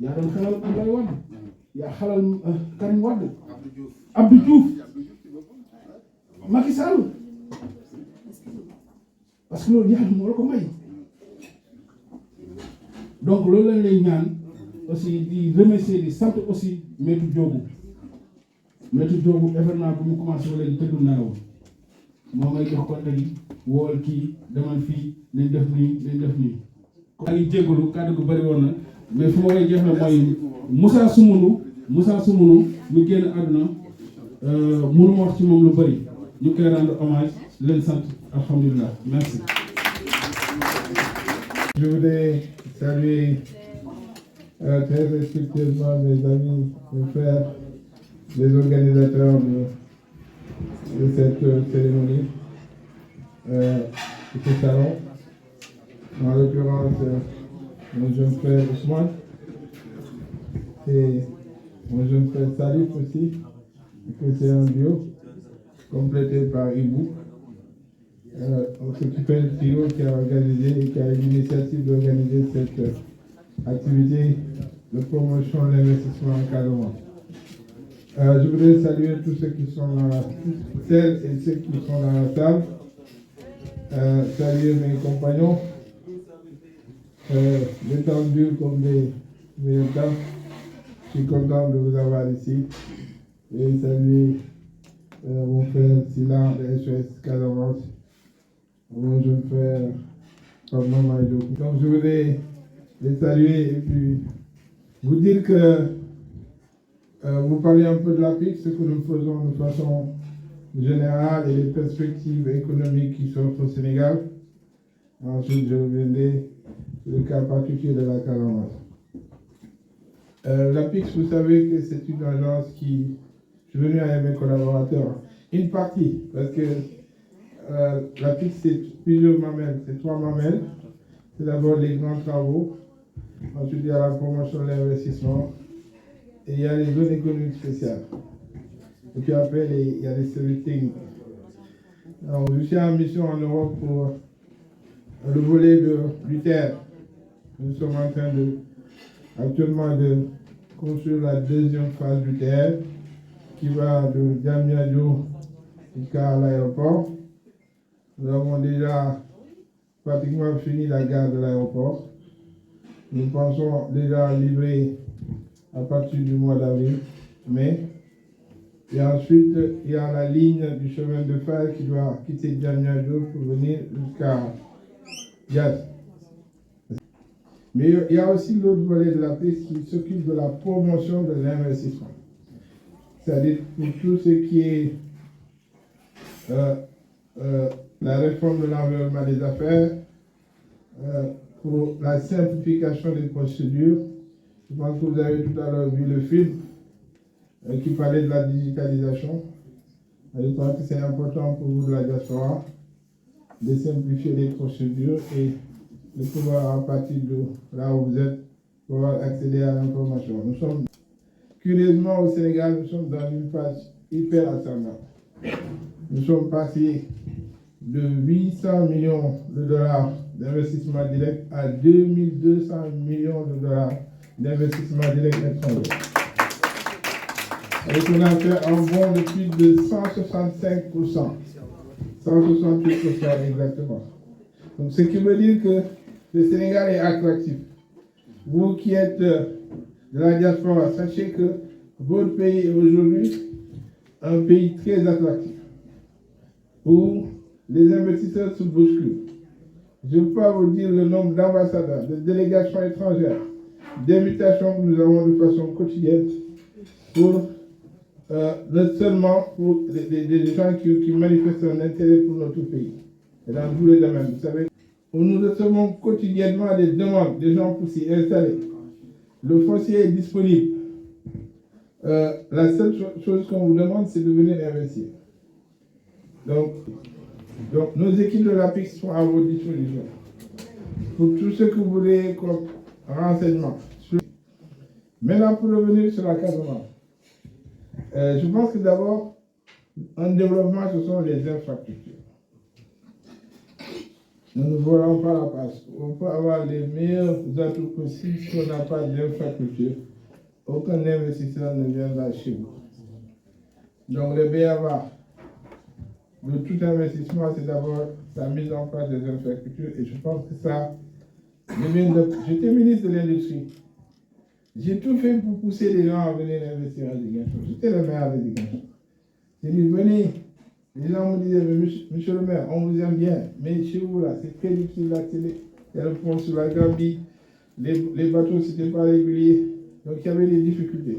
yaa doon xelal Abdoulaye Wade yaa xelal Karim Wade Abdou Diouf Macky Sall parce que loolu yàlla moo la ko may donc loolu lañ lay ñaan aussi di remercier di sant aussi Maître Diogou événement bu mu commencé ba léegi tëddul nelaw moo may jox contact yi wool kii demal fii nañ def nii maa ngi jégalu kàddu gu bëri woon na mais fu ma koy jeexle mooy Moussa Soumoulou mu génn àdduna mënu wax ci moom lu bëri ñu koy rendre hommage leen sant alhamdulilah merci. Je voudrais saluer très respectueusement mes amis, mes frères, les organisateurs de cette cérémonie, de ce salon. En l'occurrence, mon jeune frère Ousmane et mon jeune frère Salif aussi, que c'est un duo complété par Ibou. Ce qui fait le trio qui a organisé et qui a eu l'initiative d'organiser cette activité de promotion de l'investissement en Casamance. Je voudrais saluer tous ceux qui sont celles et ceux qui sont dans la salle. Saluer mes compagnons, détendus comme des militants. Je suis content de vous avoir ici. Et saluer mon frère Silan de SOS Casamance, mon jeune frère Pablo Maïdou. Donc je voudrais les saluer et puis vous dire que vous parlez un peu de l'APIX, ce que nous faisons de façon générale et les perspectives économiques qui s'offrent au Sénégal. Ensuite, je reviendrai sur le cas particulier de la Casamance. L'APIX, vous savez que c'est une agence qui, je suis venu avec mes collaborateurs, une partie, parce que l'APIX, c'est plusieurs mamelles, c'est 3 mamelles. C'est d'abord les grands travaux, ensuite il y a la promotion de l'investissement, et il y a les zones économiques spéciales. Et puis après, il y a les services techniques. Alors, je suis en mission en Europe pour le volet de l'UTER. Nous sommes en train actuellement de construire la deuxième phase d'UTER qui va de Diamniadio jusqu'à l'aéroport. Nous avons déjà pratiquement fini la gare de l'aéroport. Nous pensons déjà livrer à partir du mois d'avril, mai. Et ensuite, il y a la ligne du chemin de fer qui doit quitter Diamniadio pour venir jusqu'à Dias. Mais il y a aussi l'autre volet de la piste qui s'occupe de la promotion de l'investissement. C'est-à-dire pour tout ce qui est la réforme de l'environnement des affaires, pour la simplification des procédures. Je pense que vous avez tout à l'heure vu le film qui parlait de la digitalisation. Je pense que c'est important pour vous de la diaspora de simplifier les procédures et de pouvoir, à partir de là où vous êtes, pouvoir accéder à l'information. Nous sommes, curieusement au Sénégal, nous sommes dans une phase hyper ascendante. Nous sommes passés de 800 millions de dollars d'investissement direct à 2200 millions de dollars d'investissement direct étranger. Et on a fait un bond de plus de 165%, 168% exactement. Donc ce qui veut dire que le Sénégal est attractif. Vous qui êtes de la diaspora, sachez que votre pays est aujourd'hui un pays très attractif, où les investisseurs se bousculent. Je ne peux pas vous dire le nombre d'ambassadeurs, de délégations étrangères, d'invitations que nous avons de façon quotidienne pour non seulement pour des gens qui manifestent un intérêt pour notre pays, et dans tous les domaines. Vous savez, où nous recevons quotidiennement des demandes des gens pour s'y installer. Le foncier est disponible. La seule chose qu'on vous demande, c'est de venir investir. Donc, nos équipes de l'APIX sont à votre disposition. Pour tout ce que vous voulez comme renseignement. Maintenant, pour revenir sur la Casamance, je pense que d'abord, un développement, ce sont les infrastructures. Nous ne voulons pas la passe. On peut avoir les meilleurs atouts possibles si on n'a pas d'infrastructure. Aucun investisseur ne viendra chez vous. Donc, le BABA de tout investissement, c'est d'abord la mise en place des infrastructures. Et je pense que ça, j'étais ministre de l'Industrie. J'ai tout fait pour pousser les gens à venir investir à Ziguinchor. J'étais le maire de Ziguinchor. J'ai dit, venez. Les gens me disaient, monsieur le maire, on vous aime bien, mais chez vous, là, c'est très difficile d'accéder. Il y a le pont sur la Gambie, les bateaux, ce n'était pas régulier. Donc, il y avait des difficultés.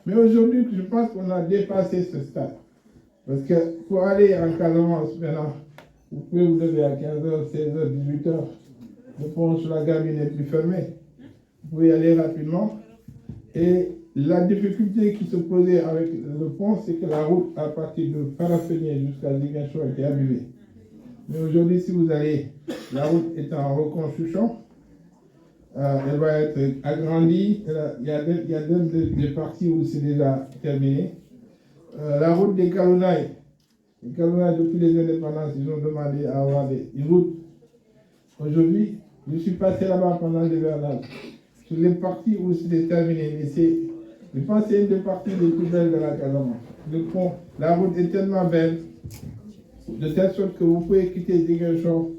Mais aujourd'hui, je pense qu'on a dépassé ce stade. Parce que pour aller en Casamance, maintenant, vous pouvez vous lever à 15h, 16h, 18h. Le pont sur la Gambie n'est plus fermé. Vous pouvez y aller rapidement. Et la difficulté qui se posait avec le pont, c'est que la route à partir de Farafenni jusqu'à Ziguinchor était abîmée. Mais aujourd'hui, si vous allez, la route est en reconstruction. Elle va être agrandie. Il y a des parties où c'est déjà terminé. La route des Kalounaï. Les Kalounaï, depuis les indépendances, ils ont demandé à avoir une route. Aujourd'hui, je suis passé là-bas pendant l'hivernage. Sur les parties où c'était terminé, mais je pense que c'est une des parties les plus belles de la Casamance. Le pont, la route est tellement belle, de telle sorte que vous pouvez quitter Ziguinchor,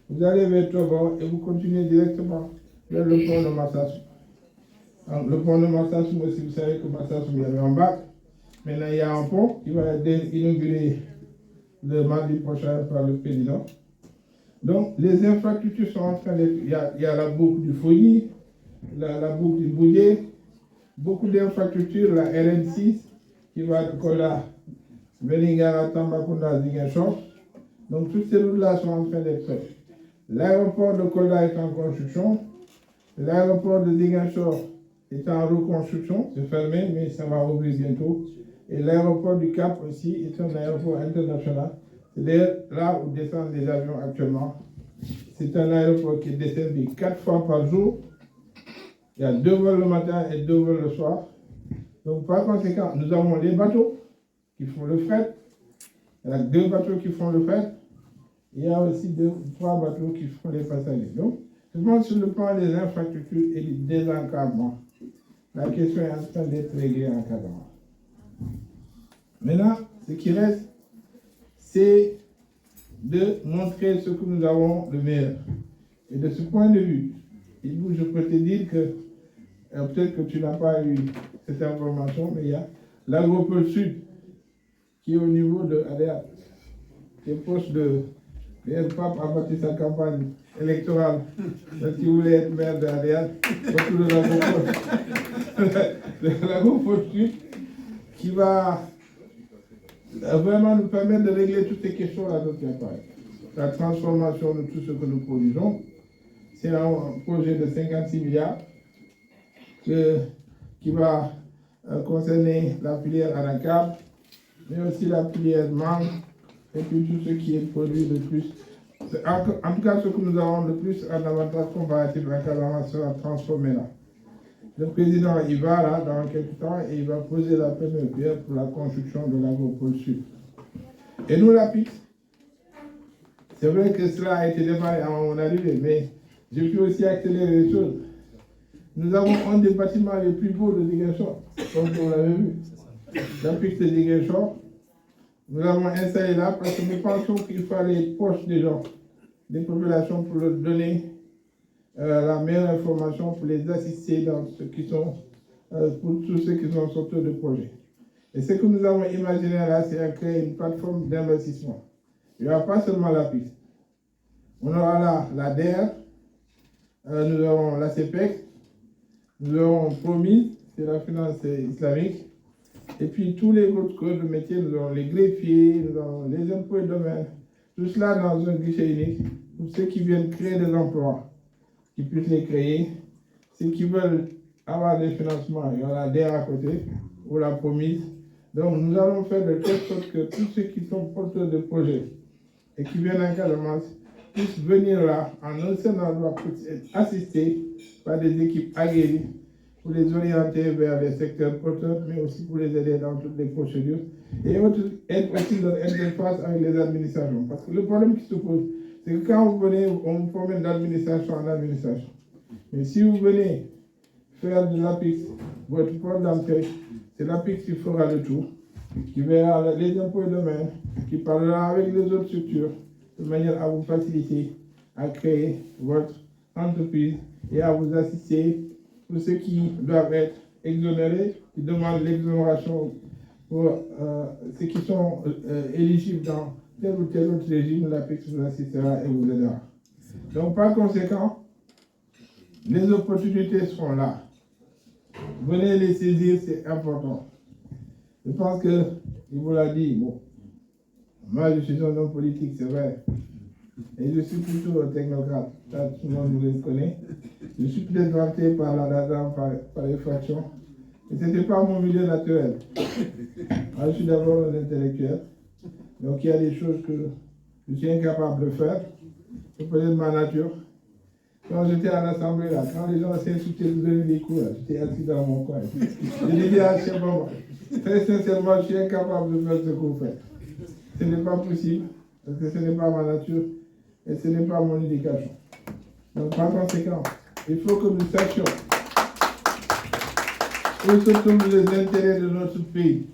vous allez vers Togo et vous continuez directement vers le pont de Massassoum. Le pont de Massassoum aussi, vous savez que Massassoum, il y avait un bac. Maintenant, il y a un pont qui va être inauguré le mardi prochain par le président. Donc, les infrastructures sont en train d'être... Il y a la boucle du Fouilly, la boucle du Boudier, beaucoup d'infrastructures, la RN6 qui va de Kola, Velingara, Tambacounda, Ziguinchor. Donc, toutes ces routes-là sont en train d'être faites. L'aéroport de Kola est en construction. L'aéroport de Ziguinchor est en reconstruction. C'est fermé, mais ça va ouvrir bientôt. Et l'aéroport du Cap aussi est un aéroport international. C'est-à-dire là où descendent les avions actuellement. C'est un aéroport qui est desservi 4 fois par jour. Il y a 2 vols le matin et 2 vols le soir. Donc par conséquent, nous avons les bateaux qui font le fret. Il y a 2 bateaux qui font le fret. Il y a aussi 2 ou 3 bateaux qui font les passagers. Donc, je pense sur le plan des infrastructures et du désenclavement, la question est en train d'être réglée en Casamance. Maintenant, ce qui reste, c'est de montrer ce que nous avons de meilleur. Et de ce point de vue, je peux te dire que, peut-être que tu n'as pas eu cette information, mais il y a l'Agropole Sud, qui est au niveau de Adéat, qui est proche de... Le pape a bâti sa campagne électorale parce qu'il voulait être maire d'Adéat, autour de l'Agropole Sud, qui va vraiment nous permettre de régler toutes ces questions-là dont il y a parlé. La transformation de tout ce que nous produisons, c'est un projet de 56 milliards qui va concerner la filière anacarde, mais aussi la filière mangue et puis tout ce qui est produit de plus. En tout cas, ce que nous avons le plus en avantage comparatif à Casamance sera transformé là. Le président, il va là dans quelques temps et il va poser la première pierre pour la construction de l'Agropole Sud. Et nous, la PIX, c'est vrai que cela a été démarré à mon arrivée, mais j'ai pu aussi accélérer les choses. Nous avons un des bâtiments les plus beaux de Ziguinchor, comme vous l'avez vu. La PIX de Ziguinchor, nous l'avons installé là parce que nous pensons qu'il fallait être proche des gens, des populations, pour leur donner la meilleure information, pour les assister dans ce qui sont, pour tous ceux qui sont sortis de projet. Et ce que nous avons imaginé là, c'est de créer une plateforme d'investissement. Il n'y aura pas seulement la piste. On aura là la DER, nous avons la CPEC, nous aurons Promis, c'est la finance islamique, et puis tous les autres corps de métier, nous avons les greffiers, nous avons les impôts et domaines, tout cela dans un guichet unique pour ceux qui viennent créer des emplois, qui puissent les créer. Ceux qui veulent avoir des financements, il y en a des à côté, ou la promise. Donc nous allons faire de telle sorte que tous ceux qui sont porteurs de projets et qui viennent en Casamance puissent venir là, en un seul endroit, pour être assistés par des équipes aguerries pour les orienter vers les secteurs porteurs, mais aussi pour les aider dans toutes les procédures et être aussi dans l'interface avec les administrations. Parce que le problème qui se pose, c'est que quand vous venez, on vous promène d'administration en administration. Mais si vous venez faire de l'APIX, votre porte d'entrée, c'est l'APIX qui fera le tour, qui verra les impôts et domaines, qui parlera avec les autres structures, de manière à vous faciliter à créer votre entreprise et à vous assister pour ceux qui doivent être exonérés, qui demandent l'exonération pour ceux qui sont éligibles dans tel ou tel autre régime, l'APIX vous assistera et vous aidera. Donc par conséquent, les opportunités sont là. Venez les saisir, c'est important. Je pense que, il vous l'a dit, bon, moi je suis un homme politique, c'est vrai. Et je suis plutôt un technocrate, ça tout le monde vous le connaît. Je suis peut-être vanté par la DADA, par effraction. Mais ce n'était pas mon milieu naturel. Moi, je suis d'abord un intellectuel. Donc il y a des choses que je suis incapable de faire. C'est peut-être ma nature. Quand j'étais à l'Assemblée, là, quand les gens s'insultaient, vous donner des coups, j'étais assis dans mon coin. Je disais à Chef Bamba, très sincèrement, je suis incapable de faire ce que vous faites. Ce n'est pas possible, parce que ce n'est pas ma nature et ce n'est pas mon éducation. Donc par conséquent, il faut que nous sachions où se trouvent les intérêts de notre pays.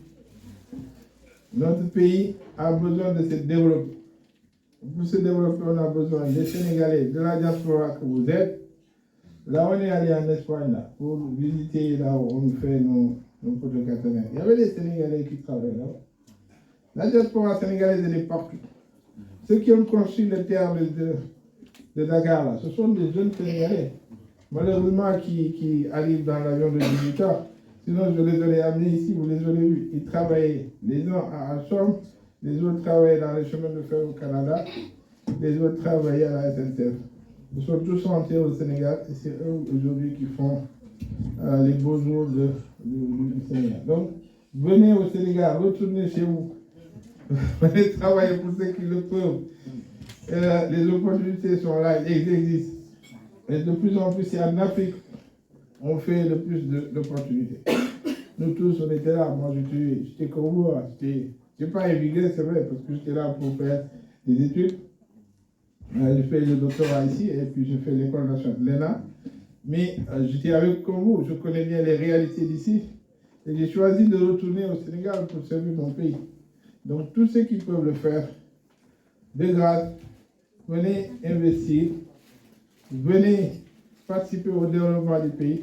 Notre pays a besoin de se développer. Pour se développer, on a besoin des Sénégalais, de la diaspora que vous êtes. Là, on est allé en Espagne là, pour visiter là où on fait nos poteaux caténaires. Il y avait des Sénégalais qui travaillaient là. La diaspora sénégalaise, elle est partout. Ceux qui ont construit le théâtre de Dakar, là, ce sont des jeunes Sénégalais. Malheureusement, qui arrivent dans l'avion de 18 heures. Sinon, je les aurais amenés ici, vous les aurez vus. Ils travaillaient, les uns à Achom, les autres travaillaient dans les chemins de fer au Canada, les autres travaillaient à la SNCF. Ils sont tous rentrés au Sénégal et c'est eux aujourd'hui qui font les beaux jours du Sénégal. Donc, venez au Sénégal, retournez chez vous. Venez travailler pour ceux qui le peuvent. Les opportunités sont là, elles existent. Et de plus en plus, en Afrique, on fait le plus d'opportunités. Nous tous, on était là. Moi, j'étais comme vous. Je n'ai pas émigré, c'est vrai, parce que j'étais là pour faire des études. J'ai fait le doctorat ici et puis j'ai fait l'école nationale de l'ENA. Mais j'étais avec comme vous, je connais bien les réalités d'ici. Et j'ai choisi de retourner au Sénégal pour servir mon pays. Donc, tous ceux qui peuvent le faire, de grâce, venez investir, venez participer au développement du pays.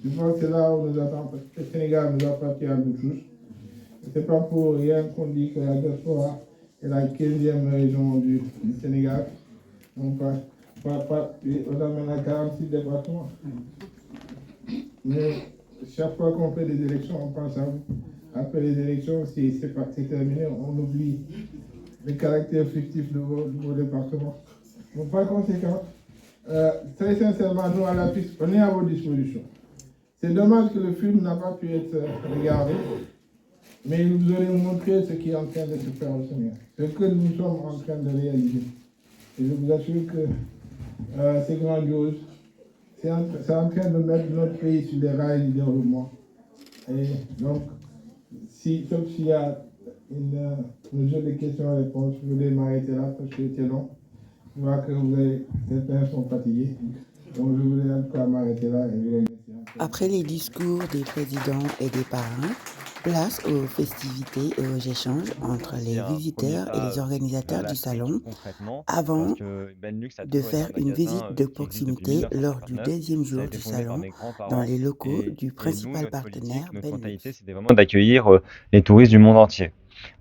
Je pense que c'est là où nous attend, parce que le Sénégal nous appartient à nous tous. Ce n'est pas pour rien qu'on dit que la diaspora est la 15e région du Sénégal. Donc, on amène à 46 départements. Mais chaque fois qu'on fait des élections, on pense à vous. Après les élections, c'est terminé, on oublie le caractère fictif de vos départements. Donc, par conséquent, très sincèrement, nous, à la piste, on est à vos dispositions. C'est dommage que le film n'a pas pu être regardé, mais il nous aurait montré ce qui est en train de se faire au Sénégal, ce que nous sommes en train de réaliser. Et je vous assure que c'est grandiose. C'est en train de mettre notre pays sur les rails du développement. Et donc, sauf s'il y a une jeu de questions-réponses, je voulais m'arrêter là parce que c'était long. Je vois que certains sont fatigués. Donc, je voulais en tout cas m'arrêter là et vous remercier. Après les discours des présidents et des parrains, place aux festivités et aux échanges entre les visiteurs et les organisateurs du salon avant de faire une visite de proximité lors du deuxième jour du salon dans les locaux du principal partenaire Benelux. C'était vraiment d'accueillir les touristes du monde entier.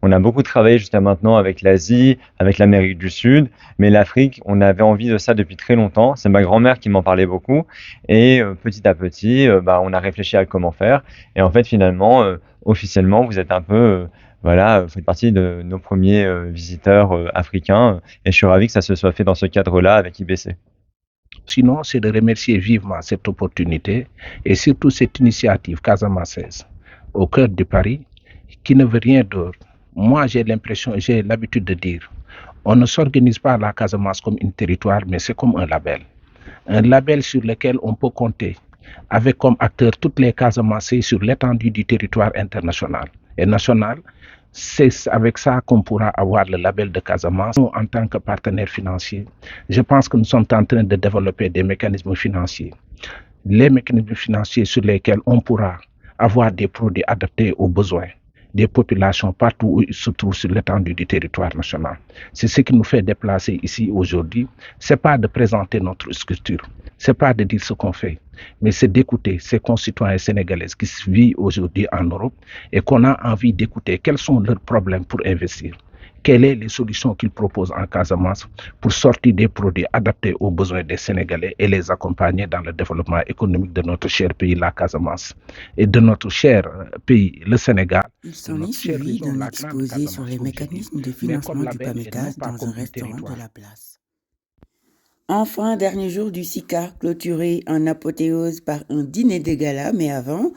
On a beaucoup travaillé jusqu'à maintenant avec l'Asie, avec l'Amérique du Sud, mais l'Afrique, on avait envie de ça depuis très longtemps. C'est ma grand-mère qui m'en parlait beaucoup et petit à petit, on a réfléchi à comment faire. Et en fait, finalement, officiellement, vous êtes un peu voilà, vous faites partie de nos premiers visiteurs africains et je suis ravi que ça se soit fait dans ce cadre-là avec IBC. Sinon, c'est de remercier vivement cette opportunité et surtout cette initiative casamançaise au cœur de Paris qui ne veut rien d'autre. Moi, j'ai l'habitude de dire, on ne s'organise pas la Casamance comme un territoire, mais c'est comme un label. Un label sur lequel on peut compter avec comme acteurs toutes les Casamancés sur l'étendue du territoire international et national. C'est avec ça qu'on pourra avoir le label de Casamance. Nous, en tant que partenaire financier, je pense que nous sommes en train de développer des mécanismes financiers. Les mécanismes financiers sur lesquels on pourra avoir des produits adaptés aux besoins des populations partout où ils se trouvent sur l'étendue du territoire national. C'est ce qui nous fait déplacer ici aujourd'hui. C'est pas de présenter notre structure, c'est pas de dire ce qu'on fait, mais c'est d'écouter ces concitoyens sénégalais qui vivent aujourd'hui en Europe et qu'on a envie d'écouter quels sont leurs problèmes pour investir. Quelles sont les solutions qu'ils proposent en Casamance pour sortir des produits adaptés aux besoins des Sénégalais et les accompagner dans le développement économique de notre cher pays, la Casamance, et de notre cher pays, le Sénégal. Il s'en est suivi d'un exposé sur les mécanismes de financement du PAMECAS dans un restaurant de la place. Enfin, dernier jour du SICA, clôturé en apothéose par un dîner de gala, mais avant,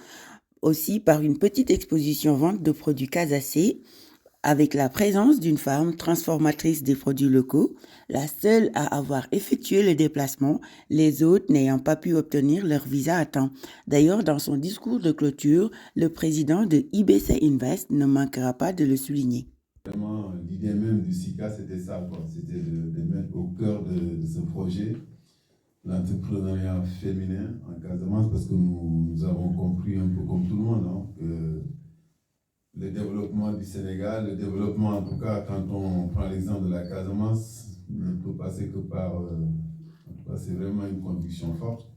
aussi par une petite exposition vente de produits casacés, avec la présence d'une femme transformatrice des produits locaux, la seule à avoir effectué le déplacement, les autres n'ayant pas pu obtenir leur visa à temps. D'ailleurs, dans son discours de clôture, le président de IBC Invest ne manquera pas de le souligner. Vraiment, l'idée même du SICA, c'était ça, c'était de mettre au cœur de ce projet l'entrepreneuriat féminin en Casamance, parce que nous avons compris un peu comme tout le monde que le développement du Sénégal, le développement en tout cas quand on prend l'exemple de la Casamance, ne peut passer que par, c'est vraiment une conviction forte,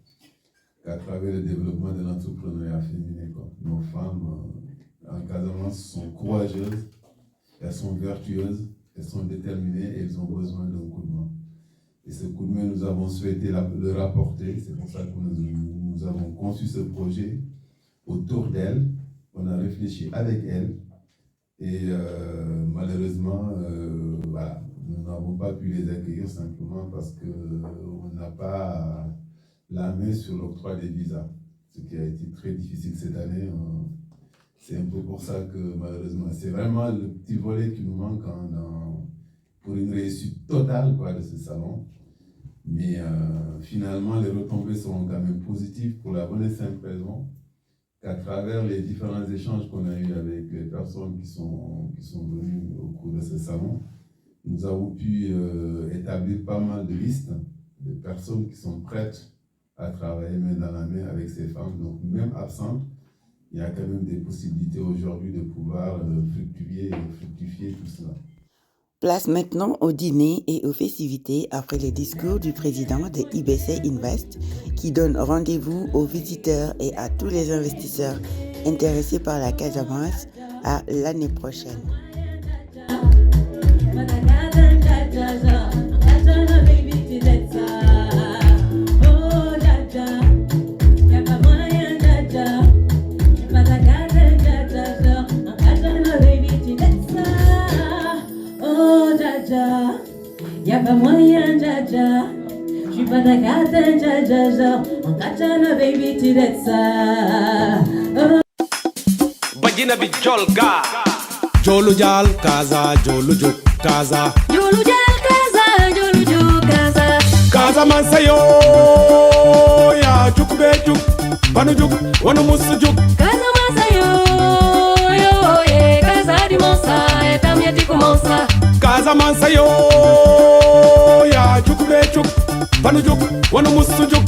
qu'à travers le développement de l'entrepreneuriat féminin. Nos femmes en Casamance sont courageuses, elles sont vertueuses, elles sont déterminées et elles ont besoin d'un coup de main. Et ce coup de main, nous avons souhaité le rapporter, c'est pour ça que nous avons conçu ce projet autour d'elles. On a réfléchi avec elle et malheureusement, voilà, nous n'avons pas pu les accueillir simplement parce qu'on n'a pas la main sur l'octroi des visas, ce qui a été très difficile cette année. C'est un peu pour ça que malheureusement, c'est vraiment le petit volet qui nous manque pour une réussite totale de ce salon. Mais finalement, les retombées seront quand même positives pour la bonne et simple raison qu'à travers les différents échanges qu'on a eus avec les personnes qui sont venues au cours de ce salon, nous avons pu établir pas mal de listes de personnes qui sont prêtes à travailler main dans la main avec ces femmes. Donc même absentes, il y a quand même des possibilités aujourd'hui de pouvoir fructifier tout cela. Place maintenant au dîner et aux festivités après le discours du président de IBC Invest qui donne rendez-vous aux visiteurs et à tous les investisseurs intéressés par la Casamance à l'année prochaine. Y'a pas moyen, jaja. J'suis pas ta carte, jaja. On katana, baby, tu l'es ça. Bagina bi jolga. Jolu jal kaza, jolu juk kaza. Jolu jal kaza, jolu juk kaza. Kaza mansayo, ya juk be juk. Banu juk, wanu musu juk. Kaza mansayo, yo, ye. Kaza di monsa, etamia di kumonsa. Kaza mansayo, ya juk be juk. Banu juk, wanu musu juk.